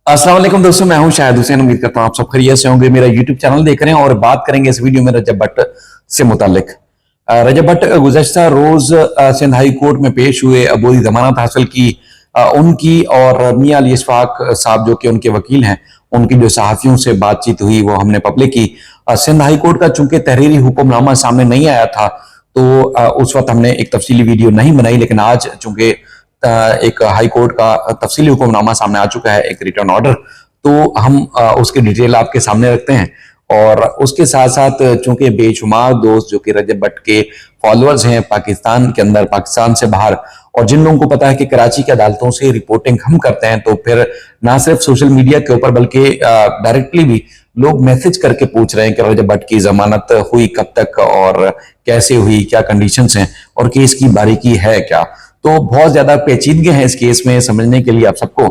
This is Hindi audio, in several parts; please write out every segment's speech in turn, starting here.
अस्सलाम वालेकुम दोस्तों, मैं हूं शाहिद हुसैन। उम्मीद करता हूं आप सब खैरियत से होंगे। मेरा यूट्यूब चैनल देख रहे हैं और बात करेंगे इस वीडियो में रजब भट्ट से मुतालिक। रजब भट्ट गुज़श्ता रोज सिंध हाई कोर्ट में पेश हुए, अबूरी जमानत हासिल की उनकी, और मियां अली इशफाक साहब जो कि उनके वकील हैं, उनकी जो सहाफ़ियों से बातचीत हुई वो हमने पब्लिक की। सिंध हाई कोर्ट का चूंकि तहरीरी हुक्मनामा सामने नहीं आया था तो उस वक्त हमने एक तफसीली वीडियो नहीं बनाई, लेकिन आज चूंकि एक हाई कोर्ट का तफसीली हुक्मनामा सामने आ चुका है, एक रिटर्न ऑर्डर, तो हम उसकी डिटेल आपके सामने रखते हैं। और उसके साथ साथ चूंकि बेशुमार दोस्त जो कि रजब भट्ट के फॉलोअर्स हैं पाकिस्तान के अंदर, पाकिस्तान से बाहर, और जिन लोगों को पता है कि कराची की अदालतों से रिपोर्टिंग हम करते हैं, तो फिर ना सिर्फ सोशल मीडिया के ऊपर बल्कि डायरेक्टली भी लोग मैसेज करके पूछ रहे हैं कि रजब भट्ट की जमानत हुई कब तक और कैसे हुई, क्या कंडीशंस हैं और केस की बारीकी है क्या। तो बहुत ज्यादा पेचीदगी है इस केस में समझने के लिए आप सबको।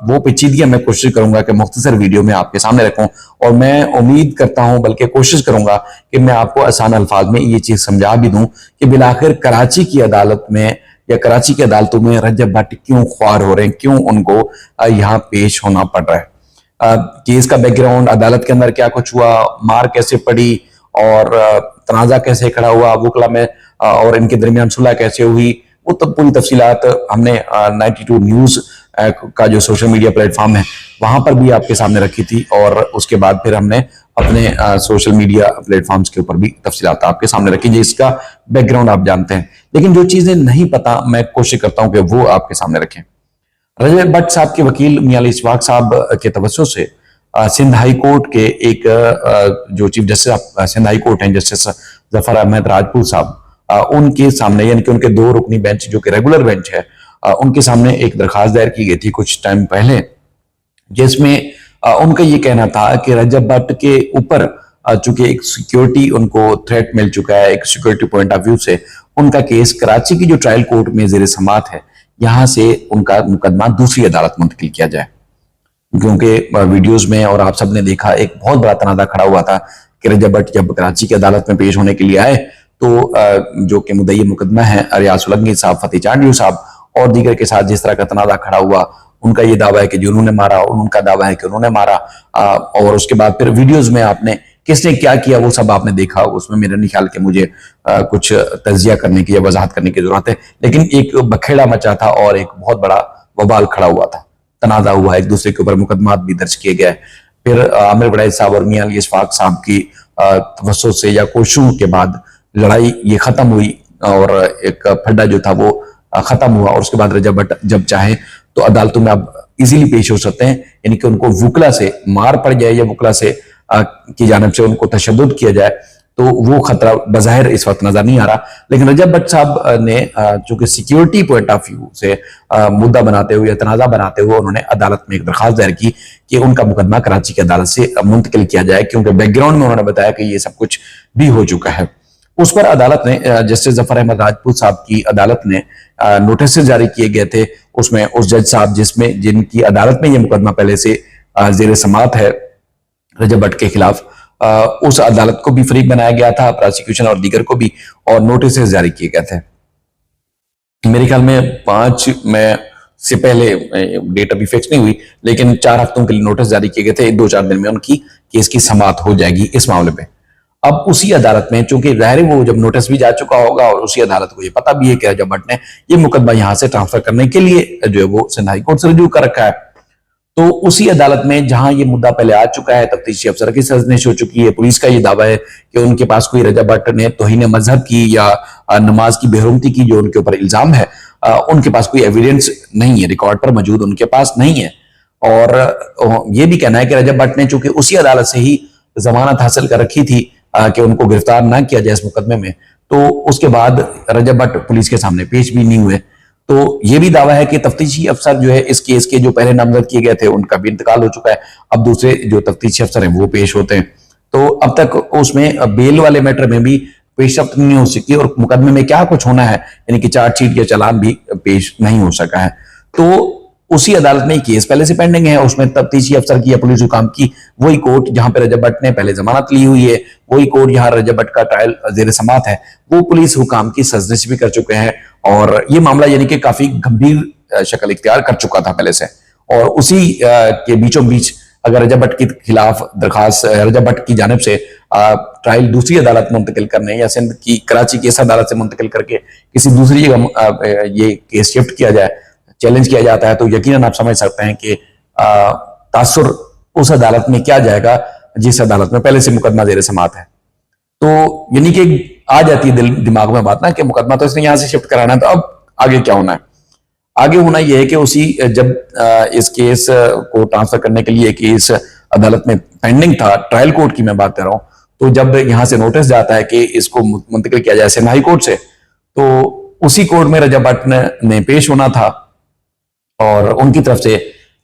वो पेचीदगी मैं कोशिश करूंगा कि मुख्तसर वीडियो में आपके सामने रखूं, और मैं उम्मीद करता हूं, बल्कि कोशिश करूंगा कि मैं आपको आसान अल्फाज में ये चीज समझा भी दूं कि बिलाखिर कराची की अदालत में या कराची की अदालतों में रजब भट्ट क्यों ख्वार हो रहे हैं, क्यों उनको यहाँ पेश होना पड़ रहा है। केस का बैकग्राउंड, अदालत के अंदर क्या कुछ हुआ, मार कैसे पड़ी और तनाजा कैसे खड़ा हुआ वकला में, और इनके दरमियान सुलह कैसे हुई, वो तो पूरी तफसीलात हमने 92 न्यूज का जो सोशल मीडिया प्लेटफॉर्म है वहां पर भी आपके सामने रखी थी, और उसके बाद फिर हमने अपने सोशल मीडिया प्लेटफॉर्म्स के ऊपर भी तफसीलात आपके सामने रखी, जिसका बैकग्राउंड आप जानते हैं। लेकिन जो चीजें नहीं पता, मैं कोशिश करता हूं कि वो आपके सामने रखें। रजब भट्ट साहब के वकील मियां अली इशफाक साहब के तवज्जो से सिंध हाई कोर्ट के एक जो chief justice Sindh high court हैं, जस्टिस जफर अहमद राजपूत साहब, उनके सामने, यानी कि उनके दो रुकनी बेंच जो कि रेगुलर बेंच है, उनके सामने एक दरखास्त दायर की गई थी कुछ टाइम पहले, जिसमें उनका ये कहना था कि रजब भट्ट के ऊपर चूंकि एक सिक्योरिटी उनको थ्रेट मिल चुका है, एक सिक्योरिटी पॉइंट ऑफ व्यू से उनका केस कराची की जो ट्रायल कोर्ट में जेर समात है, यहां से उनका मुकदमा दूसरी अदालत मुंतकिल किया जाए। क्योंकि वीडियोस में और आप सबने देखा, एक बहुत बड़ा तनाजा खड़ा हुआ था कि रजब भट्ट जब कराची की अदालत में पेश होने के लिए आए तो जो कि मुद्दई मुकदमा है रियाज सुलंगी साहब, फतेह चांडियो साहब और दीगर के साथ जिस तरह का तनाजा खड़ा हुआ, उनका ये दावा है कि उन्होंने मारा, उनका दावा है कि उन्होंने मारा, और उसके बाद फिर वीडियोज में आपने किसने क्या किया वो सब आपने देखा। उसमें मेरा नहीं ख्याल कि मुझे कुछ तजिया करने की या वजाहत करने की जरूरत है, लेकिन एक बखेड़ा मचा था और एक बहुत बड़ा बवाल खड़ा हुआ था, तनाजा हुआ, एक दूसरे के ऊपर मुकदमात भी दर्ज किए गए। फिर आमिर वड़ैच साहब और मियां अली इशफाक साहब की तवज्जुह से या कोशिशों के बाद लड़ाई ये खत्म हुई और एक फड्डा जो था वो खत्म हुआ, और उसके बाद रजब भट्ट जब चाहे तो अदालतों में अब इजीली पेश हो सकते हैं, यानी कि उनको वकला से मार पड़ जाए या वकला से की जानिब से उनको तशद्दुद किया जाए, तो वो खतरा बज़ाहिर इस वक्त नजर नहीं आ रहा। लेकिन रजब भट्ट साहब ने चूंकि सिक्योरिटी पॉइंट ऑफ व्यू से मुद्दा बनाते हुए या तनाजा बनाते हुए उन्होंने अदालत में एक दरखास्त दायर की कि उनका मुकदमा कराची की अदालत से मुंतकिल किया जाए, क्योंकि बैकग्राउंड में उन्होंने बताया कि ये सब कुछ भी हो चुका है। उस पर अदालत ने, जस्टिस जफर अहमद राजपूत साहब की अदालत ने नोटिस जारी किए गए थे। उसमें उस जज साहब जिनकी अदालत में यह मुकदमा पहले से जेर समात है रजब भट्ट के खिलाफ, उस अदालत को भी फरीक बनाया गया था, प्रोसिक्यूशन और दीगर को भी, और नोटिस जारी किए गए थे। मेरे ख्याल में 5 मई से पहले, डेट अभी फिक्स नहीं हुई, लेकिन 4 हफ्तों के लिए नोटिस जारी किए गए थे। 2-4 दिन में उनकी केस की समाअत हो जाएगी इस मामले में। अब उसी अदालत में, चूंकि जाहिर है वो जब नोटिस भी जा चुका होगा और उसी अदालत को ये पता भी है कि रजब भट्ट ने ये मुकदमा यहां से ट्रांसफर करने के लिए जो है वो सिंध हाई कोर्ट से रजू कर रखा है, तो उसी अदालत में जहां ये मुद्दा पहले आ चुका है, तफ्तीशी अफसर की साजिश हो चुकी है, पुलिस का ये दावा है कि उनके पास कोई रजब भट्ट ने तौहीन मजहब की या नमाज की बेहरुमती की जो उनके ऊपर इल्जाम है, उनके पास कोई एविडेंस नहीं है, रिकॉर्ड पर मौजूद उनके पास नहीं है। और ये भी कहना है कि रजब भट्ट ने चूंकि उसी अदालत से ही जमानत हासिल कर रखी थी कि उनको गिरफ्तार ना किया जाए इस मुकदमे में, तो उसके बाद रजब भट्ट पुलिस के सामने पेश भी नहीं हुए। तो यह भी दावा है कि तफ्तीशी अफसर जो है इस केस के जो पहले नामजद किए गए थे उनका भी इंतकाल हो चुका है, अब दूसरे जो तफ्तीशी अफसर हैं वो पेश होते हैं। तो अब तक उसमें बेल वाले मैटर में भी पेशरफ्त नहीं हो सकी, और मुकदमे में क्या कुछ होना है, यानी कि चार्जशीट या चालान भी पेश नहीं हो सका है। तो उसी अदालत में केस पहले से पेंडिंग है, उसमें तफ्तीशी अफसर की या पुलिस हुकाम की वही कोर्ट जहां पर रजब भट्ट ने पहले जमानत ली हुई है, वही कोर्ट जहां रजब भट्ट का ट्रायल जेर समात है, वो पुलिस हुकाम की साजिश भी कर चुके हैं, और ये मामला यानी कि काफी गंभीर शक्ल इख्तियार कर चुका था पहले से। और उसी के बीचों बीच अगर रजब भट्ट के खिलाफ दरखास्त रजब भट्ट की जानिब से ट्रायल दूसरी अदालत में मुंतकिल करने या सिंध की कराची की इस अदालत से मुंतकिल करके किसी दूसरी जगह ये केस शिफ्ट किया जाए, चैलेंज किया जाता है, तो यकीनन आप समझ सकते हैं कि तासुर उस अदालत में क्या जाएगा जिस अदालत में पहले से मुकदमा जेर समाअत है। तो यानी कि आ जाती है दिमाग में बात ना कि मुकदमा तो इसने यहां से शिफ्ट कराना है, तो अब आगे क्या होना है? आगे होना यह है कि उसी जब इस केस को ट्रांसफर करने के लिए केस अदालत में पेंडिंग था, ट्रायल कोर्ट की मैं बात कर रहा हूं, तो जब यहां से नोटिस जाता है कि इसको मुंतकिल किया जाए सिंध हाई कोर्ट से, तो उसी कोर्ट में रजब भट्ट ने पेश होना था और उनकी तरफ से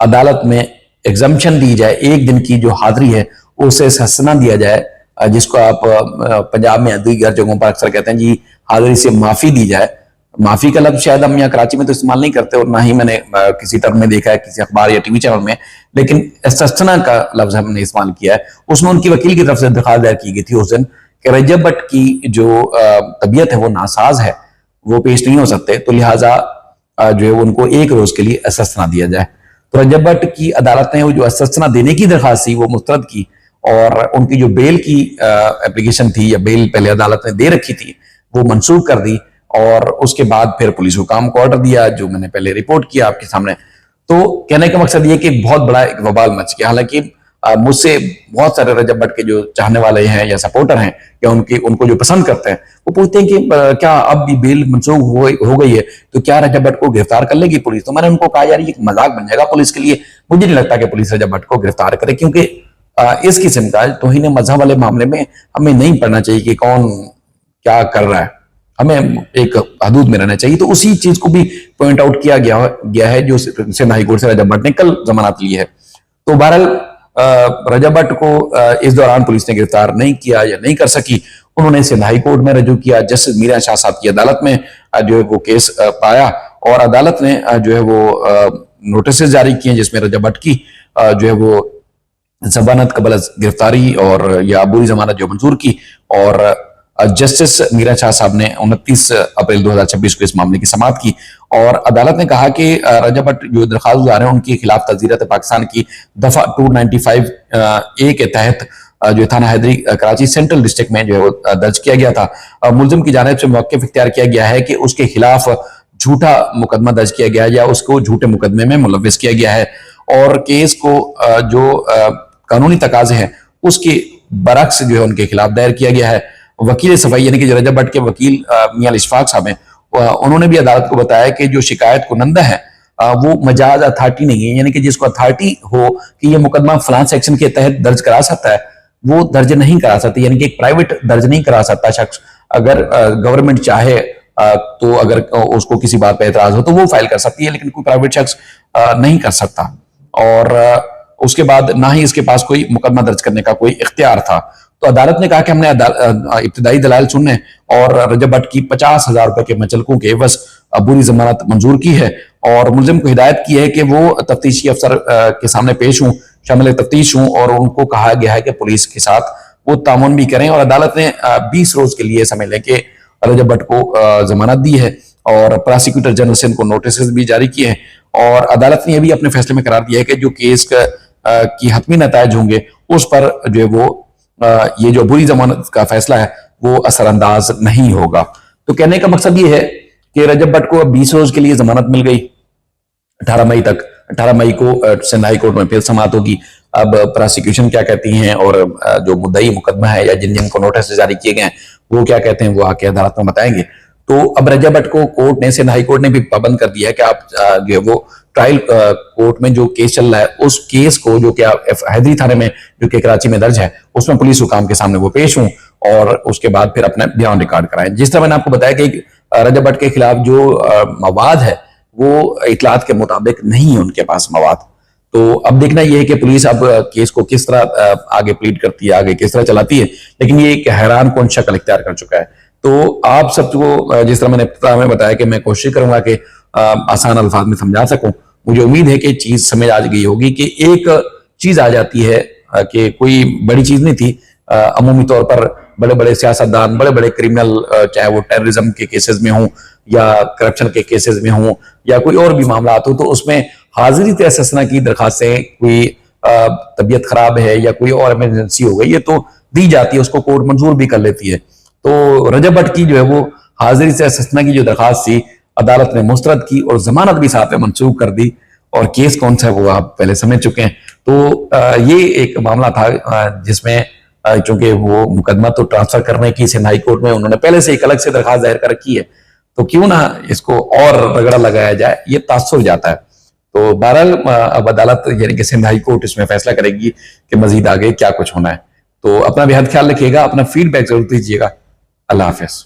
अदालत में एग्जम्पशन दी जाए, एक दिन की जो हाजिरी है उसे सस्तना दिया जाए, जिसको आप पंजाब में दीगर जगहों पर अक्सर कहते हैं जी हाजिरी से माफी दी जाए। माफी का लफ्ज शायद हम यहाँ कराची में तो इस्तेमाल नहीं करते और ना ही मैंने किसी तरह में देखा है किसी अखबार या टीवी चैनल में, लेकिन सस्तना का लफ्ज हमने इस्तेमाल किया है। उसमें उनकी वकील की तरफ से दरखास्त दायर की गई थी उस दिन कि रजब भट्ट की जो तबीयत है वो नासाज है, वो पेश नहीं हो सकते, तो लिहाजा जो है उनको एक रोज के लिए सस्तना दिया जाए। तो रजब भट्ट की अदालत ने वो जो सस्तना देने की दरखास्त थी वो मुस्तरद की और उनकी जो बेल की एप्लीकेशन थी या बेल पहले अदालत ने दे रखी थी वो मंसूख कर दी और उसके बाद फिर पुलिस हुकाम को ऑर्डर दिया, जो मैंने पहले रिपोर्ट किया आपके सामने। तो कहने का मकसद ये कि बहुत बड़ा एक वबाल मच गया। हालांकि मुझसे बहुत सारे रजब भट्ट के जो चाहने वाले हैं या सपोर्टर हैं या उनको जो पसंद करते हैं वो पूछते हैं कि क्या अब भी बेल मंसूख हो गई है तो क्या रजब भट्ट को गिरफ्तार कर लेगी पुलिस? तो मैंने उनको कहा यार ये मजाक बन जाएगा पुलिस के लिए, मुझे नहीं लगता कि पुलिस रजब भट्ट को गिरफ्तार करे, क्योंकि इस किस्म का तौहीन मजहब वाले मामले में हमें नहीं पढ़ना चाहिए कि कौन क्या कर रहा है, हमें एक हदूद में रहना चाहिए। तो उसी चीज को भी पॉइंट आउट किया गया है जो सिंध हाई कोर्ट से रजब भट्ट ने कल जमानत ली है। तो बहरहाल रजब भट्ट को इस दौरान पुलिस ने गिरफ्तार नहीं किया या नहीं कर सकी। उन्होंने सिंध हाई कोर्ट में रजू किया, जस्टिस मीरा शाह साहब की अदालत में जो है वो केस पाया और अदालत ने जो है वो नोटिस जारी किए जिसमें रजब भट्ट की जो है वो जमानत कबल गिरफ्तारी और या अबूरी जमानत जो मंजूर की और जस्टिस मीरा शाह साहब ने 29 अप्रैल 2026 को इस मामले की समाअत की और अदालत ने कहा कि रजब भट्ट जो दरखास्त गुजार हैं उनके खिलाफ तज़ीरत पाकिस्तान की दफा 295 ए के तहत जो थाना हैदरी कराची सेंट्रल डिस्ट्रिक्ट में जो है वो दर्ज किया गया था। मुलजिम की जानिब से मौक़िफ़ इख्तियार किया गया है कि उसके खिलाफ झूठा मुकदमा दर्ज किया गया है या उसको झूठे मुकदमे में मुलव्विस किया गया है और केस को जो कानूनी तकाजे हैं उसके बरक्स जो है उनके खिलाफ दायर किया गया है। वकील सफाई यानी कि रजब भट्ट के वकील मियां इशफाक साहब हैं, उन्होंने भी अदालत को बताया कि जो शिकायत कुनंदा है वो मजाज अथॉरिटी नहीं है, यानी कि जिसको अथॉरिटी हो कि ये मुकदमा फलान सेक्शन के तहत दर्ज करा सकता है वो दर्ज नहीं करा सकती, यानी कि एक प्राइवेट दर्ज नहीं करा सकता शख्स। अगर गवर्नमेंट चाहे तो अगर उसको किसी बात पर एतराज हो तो वो फाइल कर सकती है, लेकिन कोई प्राइवेट शख्स नहीं कर सकता। और उसके बाद ना ही इसके पास कोई मुकदमा दर्ज करने का कोई इख्तियार था। तो अदालत ने कहा कि हमने इब्तदाई दलाइल सुनने और रजब भट्ट की 50,000 रुपए के मचलकों के एवज अबूरी जमानत मंजूर की है और मुलजिम को हिदायत की है कि वो तफ्तीशी अफसर के सामने पेश हों, शामिल तफ्तीश हों और उनको कहा गया है कि पुलिस के साथ वो तामुन भी करें। और अदालत ने 20 रोज के लिए समझ लें कि रजब भट्ट को जमानत दी है और प्रोसिक्यूटर जनरल सिंध को नोटिस भी जारी किए हैं और अदालत ने यह भी अपने फैसले में करार दिया है कि जो केस की हतमी नतायज होंगे उस पर जो है वो ये जो बुरी जमानत का फैसला है वो असरअंदाज नहीं होगा। तो कहने का मकसद ये है कि रजब भट्ट को अब 20 रोज के लिए जमानत मिल गई 18 मई तक। 18 मई को सिंध हाई कोर्ट में फिर समाअत होगी। अब प्रोसिक्यूशन क्या कहती हैं और जो मुद्दई मुकदमा है या जिनको नोटिस जारी किए गए हैं वो क्या कहते हैं वो आके अदालत में बताएंगे। तो अब रजब भट्ट को कोर्ट ने, सिंध हाई कोर्ट ने भी पाबंद कर दिया है कि आप जो है वो ट्रायल कोर्ट में जो केस चल रहा है उस केस को जो कि हैदरी थाने में जो कि कराची में दर्ज है उसमें पुलिस हुकाम के सामने वो पेश हों और उसके बाद फिर अपना बयान रिकॉर्ड कराएं। जिस तरह मैंने आपको बताया कि रजब भट्ट के खिलाफ जो मवाद है वो इतलात के मुताबिक नहीं है उनके पास मवाद। तो अब देखना यह है कि पुलिस अब केस को किस तरह आगे प्लीड करती है, आगे किस तरह चलाती है, लेकिन ये एक हैरान कौन शक्ल इख्तियार कर चुका है। तो आप सबको जिस तरह मैंने बताया कि मैं कोशिश करूंगा कि आसान अल्फाज में समझा सकूं। मुझे उम्मीद है कि चीज समझ आ गई होगी कि एक चीज आ जाती है कि कोई बड़ी चीज नहीं थी। अमूमी तौर पर बड़े बड़े सियासतदान, बड़े बड़े क्रिमिनल, चाहे वो टेररिज्म के केसेस में हों या करप्शन के केसेस में हो या कोई और भी मामला हो, तो उसमें हाजिरी तहसना की दरखास्तें, कोई तबीयत खराब है या कोई और इमरजेंसी हो गई है तो दी जाती है, उसको कोर्ट मंजूर भी कर लेती है। तो रजब भट्ट की जो है वो हाजिरी तहसना की जो दरखास्त थी अदालत ने मुस्तरद की और जमानत भी साथ में मंसूख कर दी, और केस कौन सा है वो आप पहले समझ चुके हैं। तो ये एक मामला था जिसमें चूंकि वो मुकदमा तो ट्रांसफर करने की सिंध हाई कोर्ट में उन्होंने पहले से एक अलग से दरखास्त दायर कर रखी है, तो क्यों ना इसको और रगड़ा लगाया जाए, ये तासुर जाता है। तो बहरहाल अब अदालत यानी कि सिंध हाई कोर्ट इसमें फैसला करेगी कि मजीद आगे क्या कुछ होना है। तो अपना बेहद ख्याल रखिएगा, अपना फीडबैक जरूर दीजिएगा। अल्लाह हाफिज।